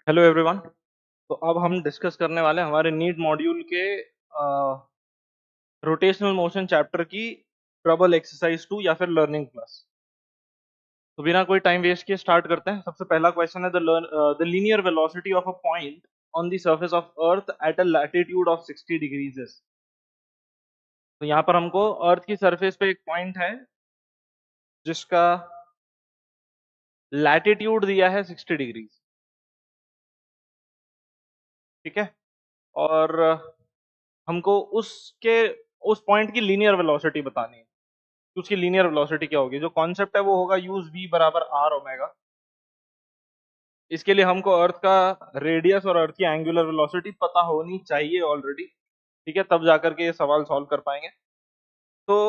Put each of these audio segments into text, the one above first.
Hello everyone. तो अब हम डिस्कस करने वाले हैं हमारे नीट मॉड्यूल के रोटेशनल मोशन चैप्टर की ट्रबल एक्सरसाइज 2 या फिर लर्निंग प्लस। तो बिना कोई टाइम वेस्ट किए स्टार्ट करते हैं। सबसे पहला क्वेश्चन है the linear velocity of a point on the surface of earth at a latitude of 60 degrees. तो यहाँ पर हमको अर्थ की सरफेस पे एक पॉइंट है जिसका लैटिट्यूड दिया है 60 डिग्रीज। ठीक है। और हमको उसके उस पॉइंट की लीनियर वेलोसिटी बतानी है। तो उसकी लीनियर वेलोसिटी क्या होगी? जो कॉन्सेप्ट है वो होगा यूज v बराबर आर ओमेगा। इसके लिए हमको अर्थ का रेडियस और अर्थ की एंगुलर वेलोसिटी पता होनी चाहिए ऑलरेडी। ठीक है, तब जाकर के ये सवाल सॉल्व कर पाएंगे। तो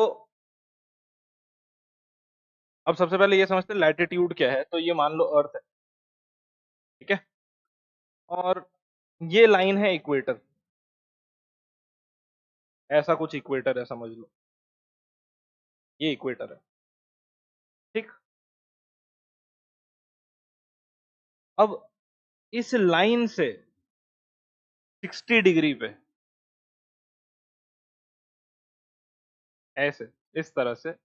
अब सबसे पहले ये समझते हैं लैटिट्यूड क्या है। तो ये मान लो अर्थ है। ठीक है। और ये लाइन है इक्वेटर। ऐसा कुछ इक्वेटर है, समझ लो ये इक्वेटर है। ठीक। अब इस लाइन से 60 डिग्री पे ऐसे इस तरह से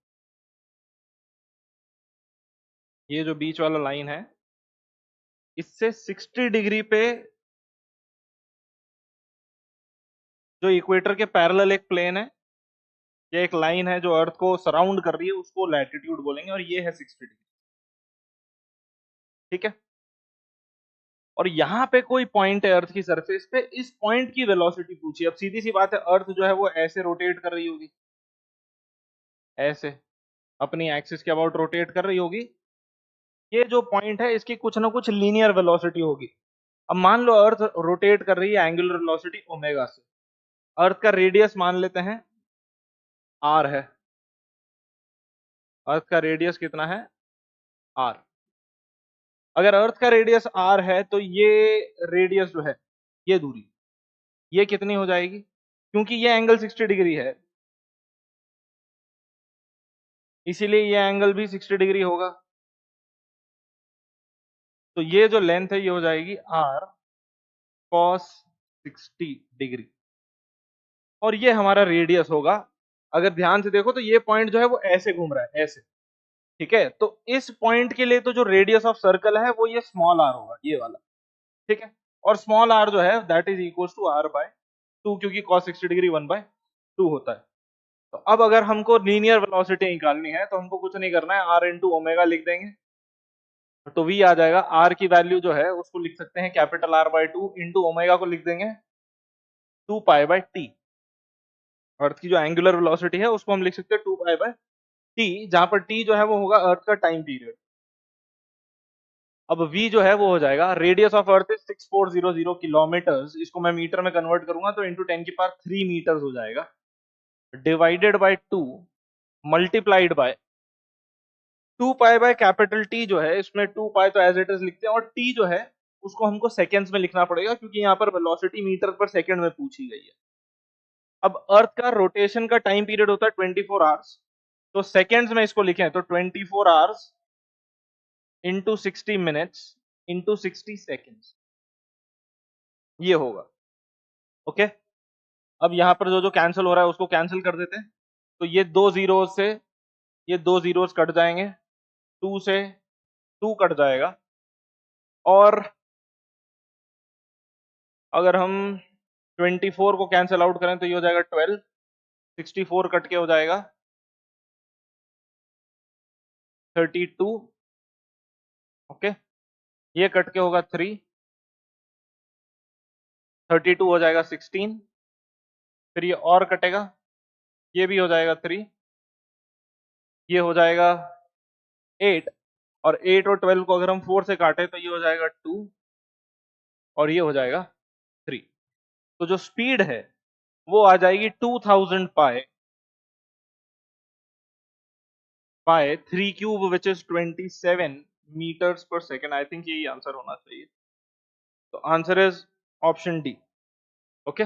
ये जो बीच वाला लाइन है इससे 60 डिग्री पे जो इक्वेटर के पैरेलल एक प्लेन है या एक लाइन है जो अर्थ को सराउंड कर रही है उसको लैटिट्यूड बोलेंगे और ये है 60 डिग्री। ठीक है। और यहाँ पे कोई पॉइंट है अर्थ की सरफेस पे, इस पॉइंट की वेलोसिटी पूछी। अब सीधी सी बात है, अर्थ जो है वो ऐसे रोटेट कर रही होगी, ऐसे अपनी एक्सिस के अबाउट रोटेट कर रही होगी। ये जो पॉइंट है इसकी कुछ ना कुछ लीनियर वेलोसिटी होगी। अब मान लो अर्थ रोटेट कर रही है एंगुलर वेलोसिटी ओमेगा से। अर्थ का रेडियस मान लेते हैं आर है। अर्थ का रेडियस कितना है? आर। अगर अर्थ का रेडियस आर है तो ये रेडियस जो है, ये दूरी, ये कितनी हो जाएगी? क्योंकि ये एंगल 60 डिग्री है इसीलिए ये एंगल भी 60 डिग्री होगा। तो ये जो लेंथ है ये हो जाएगी आर कॉस 60 डिग्री और ये हमारा रेडियस होगा। अगर ध्यान से देखो तो ये पॉइंट जो है वो ऐसे घूम रहा है, ऐसे। ठीक है। तो इस पॉइंट के लिए तो जो रेडियस ऑफ सर्कल है वो ये स्मॉल आर होगा, ये वाला। ठीक है। और स्मॉल आर जो है that is equal to R by 2, क्योंकि cos 60 डिग्री 1/2 होता है। तो अब अगर हमको लीनियर वेलोसिटी निकालनी है तो हमको कुछ नहीं करना है, आर इंटू ओमेगा लिख देंगे। तो v आ जाएगा। आर की वैल्यू जो है उसको लिख सकते हैं capital R by 2 into omega को लिख देंगे 2 पाई बाय टी। अर्थ की जो एंगुलर वेलोसिटी है उसको हम लिख सकते हैं 2 पाई बाय टी, जहां पर टी जो है वो होगा अर्थ का टाइम पीरियड। अब v जो है वो हो जाएगा, radius of earth is 6400 kilometres. इसको मैं मीटर में कन्वर्ट करूंगा तो इंटू 10⁻³ मीटर्स हो जाएगा, divided by 2 multiplied by 2 pi by capital T जो है, इसमें 2 पाई तो एज इट इज लिखते हैं और टी जो है उसको हमको सेकेंड्स में लिखना पड़ेगा क्योंकि यहाँ पर वेलोसिटी मीटर पर सेकंड में पूछी गई है। अब अर्थ का रोटेशन का टाइम पीरियड होता है 24 आवर्स। तो सेकेंड्स में इसको लिखें तो 24 hours into 60 minutes into 60 seconds, ये होगा। ओके। अब यहाँ पर जो जो कैंसिल हो रहा है उसको कैंसिल कर देते हैं। तो ये दो जीरोस से ये दो जीरोस कट जाएंगे, 2 से 2 कट जाएगा। और अगर हम 24 को कैंसिल आउट करें तो ये हो जाएगा 12, 64 कट के हो जाएगा 32। ओके। ये कट के होगा 3, 32 हो जाएगा 16। फिर ये और कटेगा, ये भी हो जाएगा 3, ये हो जाएगा 8। और 8 और 12 को अगर हम 4 से काटे तो ये हो जाएगा 2 और ये हो जाएगा 3। तो जो स्पीड है वो आ जाएगी 2000 pi by 3 cube which is 27 metres per second. I think यही आंसर होना चाहिए। तो answer is option D. Okay.